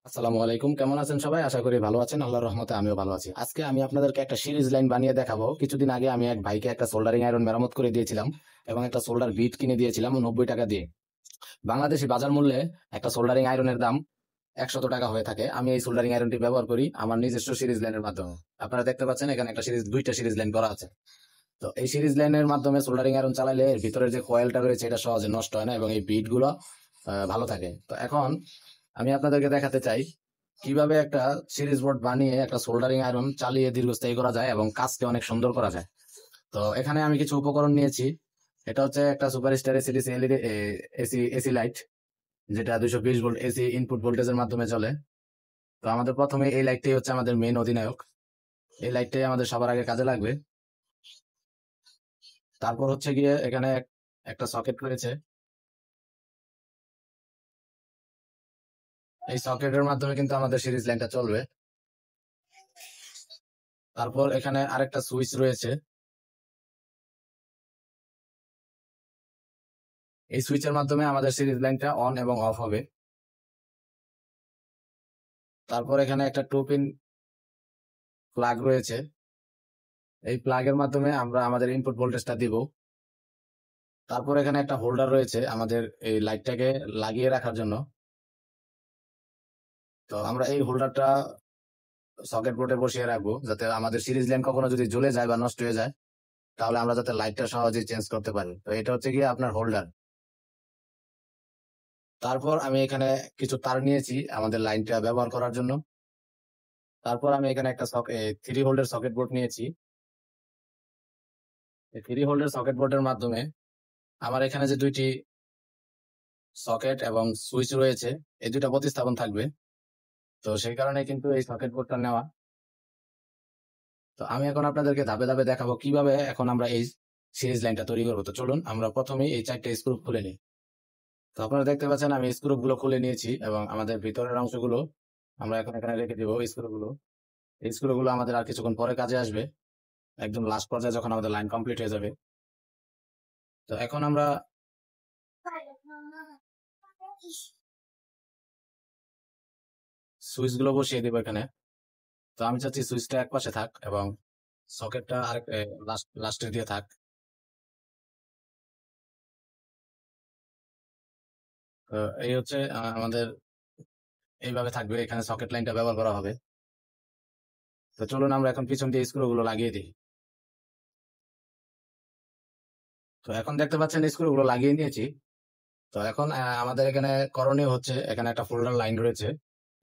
আসসালামু আলাইকুম, কেমন আছেন সবাই? আশা করি ভালো আছেন। আল্লাহর রহমতে আমিও ভালো আছি। আজকে আমি আপনাদেরকে একটা সিরিজ লাইন বানিয়ে দেখাবো। কিছুদিন আগে আমি এক ভাইকে একটা সোল্ডারিং আয়রন মেরামত করে দিয়েছিলাম এবং একটা সোল্ডার বিট কিনে দিয়েছিলাম 90 টাকা দিয়ে। বাংলাদেশি বাজার মূল্যে একটা সোল্ডারিং আয়রনের দাম 100 টাকা হয়ে থাকে। আমি এই সোল্ডারিং আয়রনটি ব্যবহার করি আমার নিজস্ব সিরিজ লাইনের মাধ্যমে। আপনারা দেখতে পাচ্ছেন এখানে দুইটা সিরিজ লাইন করা আছে। তো এই সিরিজ লাইনের মাধ্যমে সোল্ডারিং আয়রন চালাইলে এর ভিতরের যে কয়েলটা রয়েছে এটা সহজে নষ্ট হয় না এবং এই বিট গুলো ভালো থাকে। তো এখন আমি আপনাদেরকে দেখাতে চাই কিভাবে একটা সিরিজ বোর্ড বানিয়ে একটা সোল্ডারিং আয়রন চালিয়ে দীর্ঘস্থায়ী করা যায় এবং কাজকে অনেক সুন্দর করা যায়। তো এখানে আমি কিছু উপকরণ নিয়েছি। এটা হচ্ছে একটা superstar AC DC LED AC AC light, যেটা 220 ভোল্ট এসি ইনপুট ভোল্টেজের মাধ্যমে চলে। তো আমাদের প্রথমে এই লাইটটাই হচ্ছে আমাদের মেইন অধিনায়ক। এই লাইটটাই আমাদের সবার আগে কাজে লাগবে। তারপর হচ্ছে গিয়ে এখানে একটা সকেট রয়েছে। এই সকেটের মাধ্যমে কিন্তু আমাদের সিরিজ লাইনটা চলবে। তারপর এখানে আরেকটা সুইচ রয়েছে। এই সুইচের মাধ্যমে আমাদের সিরিজ লাইনটা অন এবং অফ হবে। তারপর এখানে একটা 2 পিন প্লাগ রয়েছে। এই প্লাগের মাধ্যমে আমরা আমাদের ইনপুট ভোল্টেজটা দিব। তারপর এখানে একটা হোল্ডার রয়েছে আমাদের এই লাইটটাকে লাগিয়ে রাখার জন্য। তো আমরা এই হোল্ডারটা সকেট বোর্ডে বসিয়ে রাখবো, যাতে আমাদের সিরিজ লাইন কখনো যদি জ্বলে যায় বা নষ্ট হয়ে যায় তাহলে আমরা যাতে লাইটটা সহজেই চেঞ্জ করতে পারি। তো এটা হচ্ছে গিয়ে আপনার হোল্ডার। তারপর আমি এখানে কিছু তার নিয়েছি আমাদের লাইনটা ব্যবহার করার জন্য। তারপর আমি এখানে একটা 3 ভোল্টের সকেট বোর্ড নিয়েছি। এই 3 ভোল্টের সকেট বোর্ডের মাধ্যমে আমার এখানে যে দুইটি সকেট এবং সুইচ রয়েছে এই দুইটা প্রতিস্থাপন থাকবে। তো সেই কারণে কিন্তু এই সকেট বোর্ডটা নেওয়া। তো আমি এখন আপনাদেরকে ধাপে ধাপে দেখাবো কিভাবে এখন আমরা এই সিরিজ লাইনটা তৈরি করবো। তো চলুন আমরা প্রথমেই এই 4টে স্ক্রু খুলে নিই। তো আপনারা দেখতে পাচ্ছেন আমি স্ক্রু গুলো খুলে নিয়েছি এবং আমাদের ভিতরের অংশগুলো আমরা এখন এখানে রেখে দিব। এই স্ক্রু গুলো আমাদের আর কিছুক্ষণ পরে কাজে আসবে, একদম লাস্ট পর্যায়ে যখন আমাদের লাইন কমপ্লিট হয়ে যাবে। তো এখন আমরা সুইচ গুলো বসিয়ে দিব এখানে। তো আমি চাচ্ছি সুইচটা এক পাশে থাক এবং সকেটটা আরেক লাস্টের দিয়ে থাক। তো এই হচ্ছে আমাদের এইভাবে থাকবে, এখানে সকেট লাইনটা ব্যবহার করা হবে। তো চলুন আমরা এখন পিছন দিয়ে স্ক্রু গুলো লাগিয়ে দিই। তো এখন দেখতে পাচ্ছেন স্ক্রু গুলো লাগিয়ে নিয়েছি। তো এখন আমাদের এখানে করণীয় হচ্ছে এখানে একটা ফোল্ডার লাইন রয়েছে,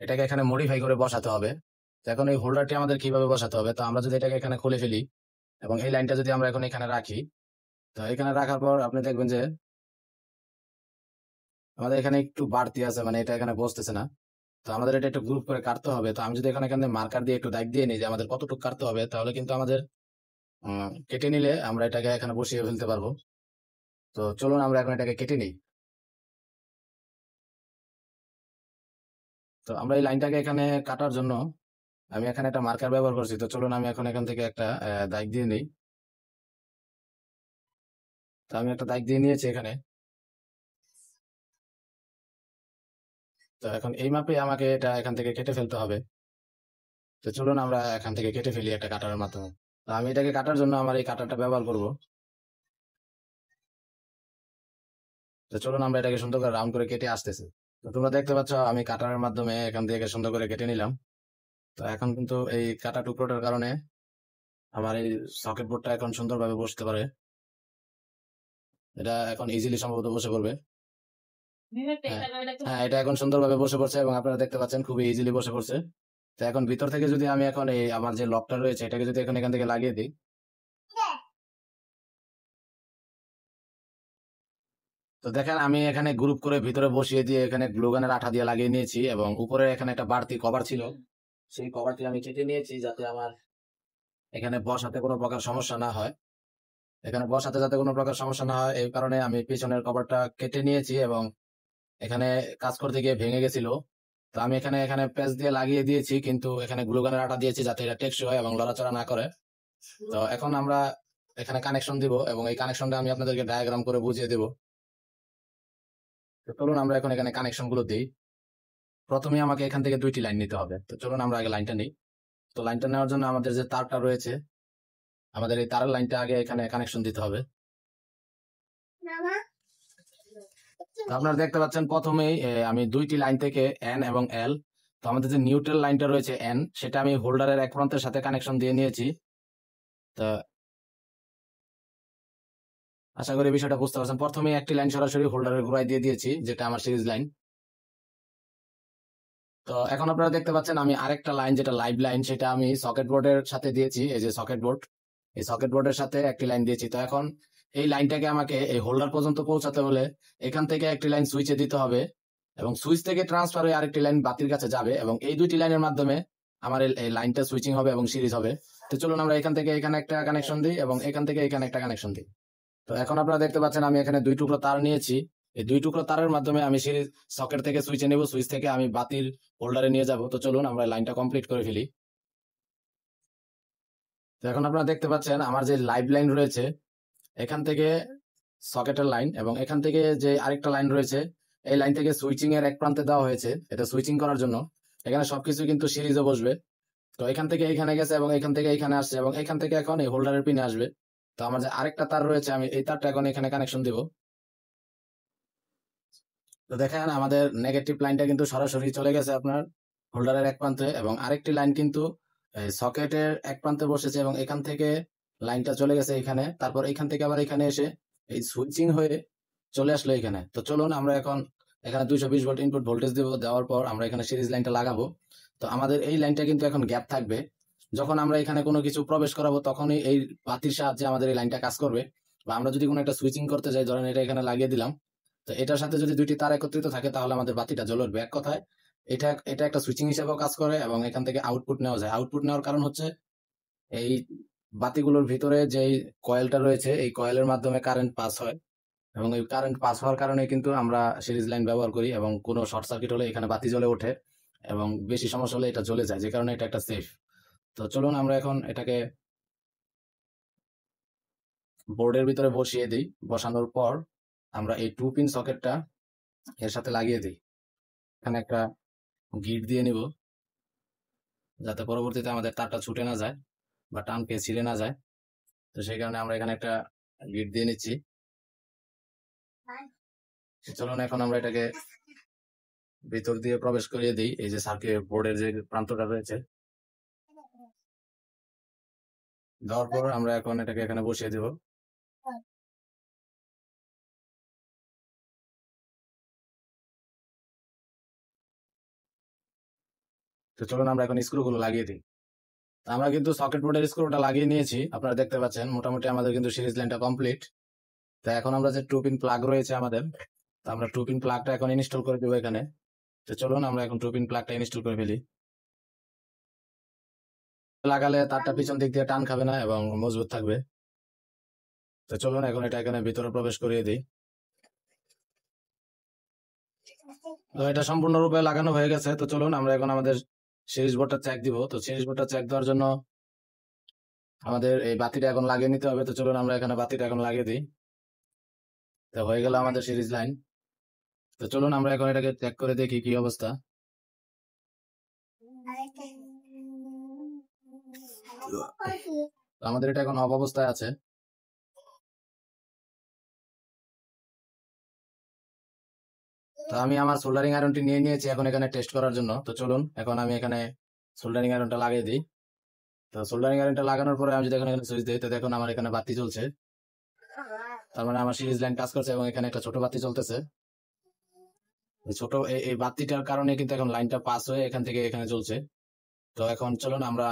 এটাকে এখানে মডিফাই করে বসাতে হবে। তো এখন এই হোল্ডারটি আমাদের কিভাবে বসাতে হবে, তো আমরা যদি এটাকে এখানে খুলে ফেলি এবং এই লাইনটা যদি আমরা এখন এখানে রাখি, তো এখানে রাখার পর আপনি দেখবেন যে আমাদের এখানে একটু বাড়তি আছে, মানে এটা এখানে বসতেছে না। তো আমাদের এটা একটু গ্রুপ করে কাটতে হবে। তো আমি যদি এখানে মার্কার দিয়ে একটু দাগ দিয়ে নিই যে আমাদের কতটুকু কাটতে হবে, তাহলে কিন্তু আমাদের কেটে নিলে আমরা এটাকে এখানে বসিয়ে ফেলতে পারবো। তো চলুন আমরা এখন এটাকে কেটে নিই। তো আমরা এই লাইনটাকে এখানে কাটার জন্য আমি এখানে একটা মার্কার ব্যবহার করছি। তো চলুন আমি এখন এখান থেকে একটা দাগ দিয়ে নিই। তো আমি একটা দাগ দিয়ে নিয়েছি এখানে। তো এখন এই মাপে আমাকে এটা এখান থেকে কেটে ফেলতে হবে। তো চলুন আমরা এখান থেকে কেটে ফেলি একটা কাটারের মাধ্যমে। তো আমি এটাকে কাটার জন্য আমার এই কাটারটা ব্যবহার করব। তো চলুন আমরা এটাকে সুন্দর করে রাউন্ড করে কেটে আসতেছি। তো তোমরা দেখতে পাচ্ছ আমি কাটারের মাধ্যমে এখান থেকে সুন্দর করে কেটে নিলাম। তো এখন কিন্তু এই কাটা টুকরোটার কারণে আমার এই সকেট বোর্ডটা এখন সুন্দরভাবে বসতে পারে। এটা এখন ইজিলি সম্ভবত বসে পড়বে। হ্যাঁ, হ্যাঁ, এটা এখন সুন্দরভাবে বসে পড়ছে এবং আপনারা দেখতে পাচ্ছেন খুবই ইজিলি বসে পড়ছে। তো এখন ভিতর থেকে যদি আমি এখন এই আমার যে লকটা রয়েছে এটাকে যদি এখন এখান থেকে লাগিয়ে দিই, তো দেখেন আমি এখানে গ্রুপ করে ভিতরে বসিয়ে দিয়ে এখানে গ্লুগানের আঠা দিয়ে লাগিয়ে নিয়েছি এবং উপরে এখানে একটা বাড়তি কভার ছিল, সেই কভারটি আমি কেটে নিয়েছি যাতে আমার এখানে বসাতে কোনো প্রকার সমস্যা না হয়। এখানে বসাতে যাতে কোনো প্রকার সমস্যা না হয় এই কারণে আমি পিছনের কভারটা কেটে নিয়েছি এবং এখানে কাজ করতে গিয়ে ভেঙে গেছিল। তো আমি এখানে এখানে পেঁচ দিয়ে লাগিয়ে দিয়েছি, কিন্তু এখানে গ্লুগানের আঠা দিয়েছি যাতে এটা টেকসই হয় এবং লড়াচড়া না করে। তো এখন আমরা এখানে কানেকশন দিব এবং এই কানেকশনটা আমি আপনাদেরকে ডায়াগ্রাম করে বুঝিয়ে দেব। তো চলুন আমরা এখন এখানে কানেকশন গুলো দিই। প্রথমে আমাকে এখান থেকে 2টি লাইন নিতে হবে। তো চলুন আমরা আগে লাইনটা নিই। তো লাইনটা নেওয়ার জন্য আমাদের যে তারটা রয়েছে, আমাদের এই তারের লাইনটা আগে এখানে কানেকশন দিতে হবে। তো আপনারা দেখতে পাচ্ছেন প্রথমেই আমি 2টি লাইন থেকে এন এবং এল, তো আমাদের যে নিউট্রাল লাইনটা রয়েছে এন, সেটা আমি হোল্ডারের এক প্রান্তের সাথে কানেকশন দিয়ে নিয়েছি। তো আশা করি বিষয়টা বুঝতে পারছেন। প্রথমে একটি লাইন সরাসরি হোল্ডারের গোড়ায় দিয়ে দিয়েছি, যেটা আমার সিরিজ লাইন। তো এখন আপনারা দেখতে পাচ্ছেন আমি আরেকটা লাইন, যেটা লাইভ লাইন, সেটা আমি সকেট বোর্ডের সাথে দিয়েছি। এই যে সকেট বোর্ড, এই সকেট বোর্ডের সাথে একটি লাইন দিয়েছি। তো এখন এই লাইনটাকে আমাকে এই হোল্ডার পর্যন্ত পৌঁছাতে হলে এখান থেকে একটি লাইন সুইচে দিতে হবে, এবং সুইচ থেকে ট্রান্সফার হয়ে আরেকটি লাইন বাতির কাছে যাবে, এবং এই 2টি লাইনের মাধ্যমে আমার এই লাইনটা সুইচিং হবে এবং সিরিজ হবে। তো চলুন আমরা এখান থেকে এখানে একটা কানেকশন দিই এবং এখান থেকে এখানে একটা কানেকশন দিই। তো এখন আপনারা দেখতে পাচ্ছেন আমি এখানে 2 টুকরো তার নিয়েছি। এই 2 টুকরো তারের মাধ্যমে আমি সিরিজ সকেট থেকে সুইচে নেব, সুইচ থেকে আমি বাতির হোল্ডারে নিয়ে যাব। তো চলুন আমরা লাইনটা কমপ্লিট করে ফেলি। তো এখন আপনারা দেখতে পাচ্ছেন আমার যে লাইভ লাইন রয়েছে, এখান থেকে সকেটের লাইন, এবং এখান থেকে যে আরেকটা লাইন রয়েছে, এই লাইন থেকে সুইচিং এর এক প্রান্তে দেওয়া হয়েছে। এটা সুইচিং করার জন্য এখানে সবকিছু কিন্তু সিরিজে বসবে। তো এখান থেকে এখানে গেছে এবং এখান থেকে এখানে আসছে, এবং এখান থেকে এখন এই হোল্ডারের পিনে আসবে। তো আমার যে আরেকটা তার রয়েছে, আমি এই তারটা এখন এখানে কানেকশন দিব। তো দেখেন আমাদের নেগেটিভ লাইনটা কিন্তু সরাসরি চলে গেছে আপনার হোল্ডারের এক প্রান্তে, এবং আরেকটি লাইন কিন্তু সকেটের এক প্রান্তে বসেছে, এবং এখান থেকে লাইনটা চলে গেছে এখানে, তারপর এখান থেকে আবার এখানে এসে এই সুইচিং হয়ে চলে আসলো এখানে। তো চলুন আমরা এখন এখানে 220 ভোল্ট ইনপুট ভোল্টেজ দেবো। দেওয়ার পর আমরা এখানে সিরিজ লাইনটা লাগাবো। তো আমাদের এই লাইনটা কিন্তু এখন গ্যাপ থাকবে। যখন আমরা এখানে কোনো কিছু প্রবেশ করাবো, তখনই এই বাতির সাহায্যে আমাদের এই লাইনটা কাজ করবে। বা আমরা যদি কোনো একটা সুইচিং করতে যাই, ধরেন এটা এখানে লাগিয়ে দিলাম, তো এটার সাথে যদি 2টি তার একত্রিত থাকে, তাহলে আমাদের বাতিটা জ্বলে উঠবে। এক কথায় এটা এটা একটা সুইচিং হিসেবেও কাজ করে, এবং এখান থেকে আউটপুট নেওয়া যায়। আউটপুট নেওয়ার কারণ হচ্ছে এই বাতিগুলোর ভিতরে যে কয়েলটা রয়েছে, এই কয়েলের মাধ্যমে কারেন্ট পাস হয়, এবং এই কারেন্ট পাস হওয়ার কারণে কিন্তু আমরা সিরিজ লাইন ব্যবহার করি, এবং কোনো শর্ট সার্কিট হলে এখানে বাতি জ্বলে ওঠে, এবং বেশি সমস্যা হলে এটা জ্বলে যায়, যে কারণে এটা একটা সেফ। তো চলুন আমরা এখন এটাকে বোর্ডের ভিতরে বসিয়ে দিই। বসানোর পর আমরা এই 2 পিন সকেটটা এর সাথে লাগিয়ে দিই। এখানে একটা গিট দিয়ে নিব, যাতে পরবর্তীতে আমাদের তারটা ছুটে না যায় বা টান পেয়ে ছিঁড়ে না যায়। তো সেই কারণে আমরা এখানে একটা গিট দিয়ে নিচ্ছি। চলুন এখন আমরা এটাকে ভিতর দিয়ে প্রবেশ করিয়ে দিই, এই যে সার্কিট বোর্ডের যে প্রান্তটা রয়েছে। দেওয়ার পর আমরা এখন এটাকে এখানে বসিয়ে দেব। তো চলুন আমরা এখন স্ক্রুগুলো লাগিয়ে দিই। আমরা কিন্তু সকেট বোর্ডের স্ক্রুটা লাগিয়ে নিয়েছি, আপনারা দেখতে পাচ্ছেন। মোটামুটি আমাদের কিন্তু সিরিজ লাইনটা কমপ্লিট। তো এখন আমরা যে 2 পিন প্লাগ রয়েছে আমাদের, তো আমরা 2 পিন প্লাগটা এখন ইনস্টল করে দেবো এখানে। তো চলুন আমরা এখন 2 পিন প্লাগটা ইনস্টল করে ফেলি। লাগালে তারটা পিছন দিক দিয়ে টান খাবে না এবং মজবুত থাকবে। তো চলুন এখন এটা এখানে ভিতরে প্রবেশ করিয়ে দিই। তো এটা সম্পূর্ণরূপে লাগানো হয়ে গেছে। তো চলুন আমরা এখন আমাদের সিরিজ বোর্ডটা চেক দিব। তো সিরিজ বোর্ডটা চেক দেওয়ার জন্য আমাদের এই বাতিটা এখন লাগিয়ে নিতে হবে। তো চলুন আমরা এখানে বাতিটা এখন লাগিয়ে দিই। তো হয়ে গেল আমাদের সিরিজ লাইন। তো চলুন আমরা এখন এটাকে চেক করে দেখি কি অবস্থা। তো আমাদের এটা এখন অফ অবস্থায় আছে। তো আমি আমার সোল্ডারিং আয়রনটি নিয়ে নিয়েছি এখন এখানে টেস্ট করার জন্য। তো চলুন এখন আমি এখানে সোল্ডারিং আয়রনটা লাগিয়ে দিই। তো সোল্ডারিং আয়রনটা লাগানোর পরে আমি যদি এখানে সুইচ দিই, তো দেখুন আমার এখানে বাতি জ্বলছে। তার মানে আমার সিরিজ লাইন কাজ করছে, এবং এখানে একটা ছোট বাতি জ্বলতেছে। এই ছোট এই বাতিটার কারণে কিন্তু এখন লাইনটা পাস হয়ে এখান থেকে এখানে জ্বলছে। তো এখন চলুন আমরা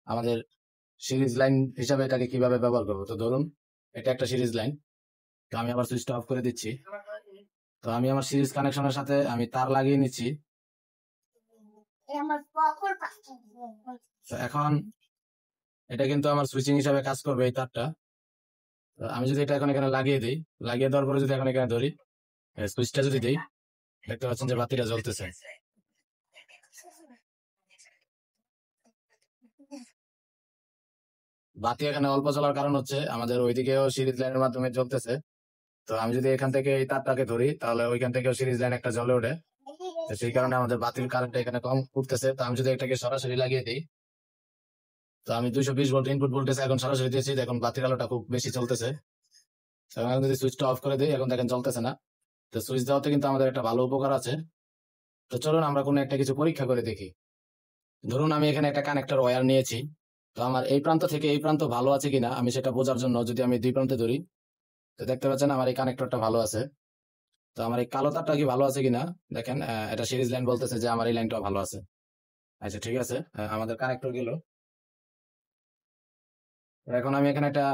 আমাদের সিরিজ লাইন হিসাবে এটাকে কিভাবে ব্যবহার করবো। তো ধরুন এটা একটা সিরিজ লাইন। তো আমি আবার সুইচটা অফ করে দিচ্ছি। তো আমি আমার সিরিজ কানেকশনের সাথে আমি তার লাগিয়ে নিচ্ছি। তো এখন এটা কিন্তু আমার সুইচিং হিসাবে কাজ করবে এই তারটা। তো আমি যদি এটা এখন এখানে লাগিয়ে দিই, লাগিয়ে দেওয়ার পরে যদি এখন এখানে ধরি, সুইচটা যদি দিই, দেখতে পাচ্ছেন যে বাতিটা জ্বলতেছে। বাতি এখানে অল্প জ্বলার কারণ হচ্ছে আমাদের ওইদিকেও সিরিজ লাইনের মাধ্যমে জ্বলতেছে। তো আমি যদি এখান থেকে এই তারটাকে ধরি, তাহলে ওইখান থেকেও সিরিজ লাইন একটা জ্বলে ওঠে। তো সেই কারণে আমাদের বাতির কারেন্টটা এখানে কম উঠতেছে। তো আমি যদি এটাকে সরাসরি লাগিয়ে দিই, তো আমি 220 ভোল্ট ইনপুট ভোল্টেজ এখন সরাসরি দিয়েছি, দেখুন বাতির আলোটা খুব বেশি চলতেছে। তো এখন যদি সুইচটা অফ করে দিই, এখন দেখেন চলতেছে না। তো সুইচ দেওয়াতে কিন্তু আমাদের একটা ভালো উপকার আছে। তো চলুন আমরা কোনো একটা কিছু পরীক্ষা করে দেখি। ধরুন আমি এখানে একটা কানেক্টর ওয়্যার নিয়েছি, তো আমার এই প্রান্ত থেকে এই প্রান্ত ভালো আছে কিনা আমি সেটা বোঝার জন্য যদি আমি দুই প্রান্তে ধরি, তো দেখতে পাচ্ছেন আমার এই কানেক্টরটা ভালো আছে। তো আমার এই কালো তারটা কি ভালো আছে কিনা দেখেন, এটা সিরিজ লাইন বলতেছে যে আমার এই লাইনটাও ভালো আছে। আচ্ছা ঠিক আছে, আমাদের কানেক্টর গেল। এখন আমি এখানে একটা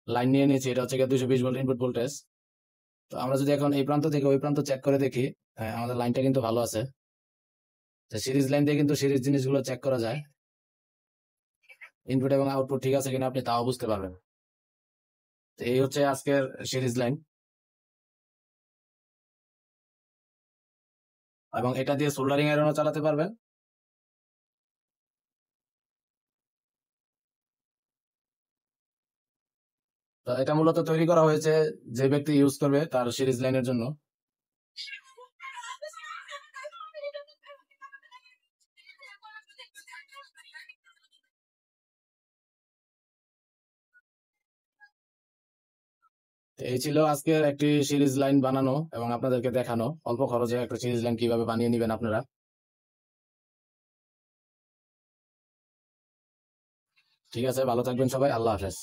লাইন নিয়ে নিয়েছি, এটা হচ্ছে 220 ভোল্ট ইনপুট ভোল্টেজ। তো আমরা যদি এখন এই প্রান্ত থেকে ওই প্রান্ত চেক করে দেখি, আমাদের লাইনটা কিন্তু ভালো আছে। সিরিজ লাইন দিয়ে কিন্তু সিরিজ জিনিসগুলো চেক করা যায়, ইনপুট এবং আউটপুট ঠিক আছে কিনা আপনি তাও বুঝতে পারবেন। তো এই হচ্ছে আজকের সিরিজ লাইন, এবং এটা দিয়ে সোল্ডারিং আয়রনও চালাতে পারবেন। তো এটা মূলত তৈরি করা হয়েছে যে ব্যক্তি ইউজ করবে তার সিরিজ লাইনের জন্য। তো এই ছিল আজকের একটি সিরিজ লাইন বানানো এবং আপনাদেরকে দেখানো অল্প খরচে একটা সিরিজ লাইন কিভাবে বানিয়ে নেবেন আপনারা। ঠিক আছে, ভালো থাকবেন সবাই, আল্লাহ হাফেজ।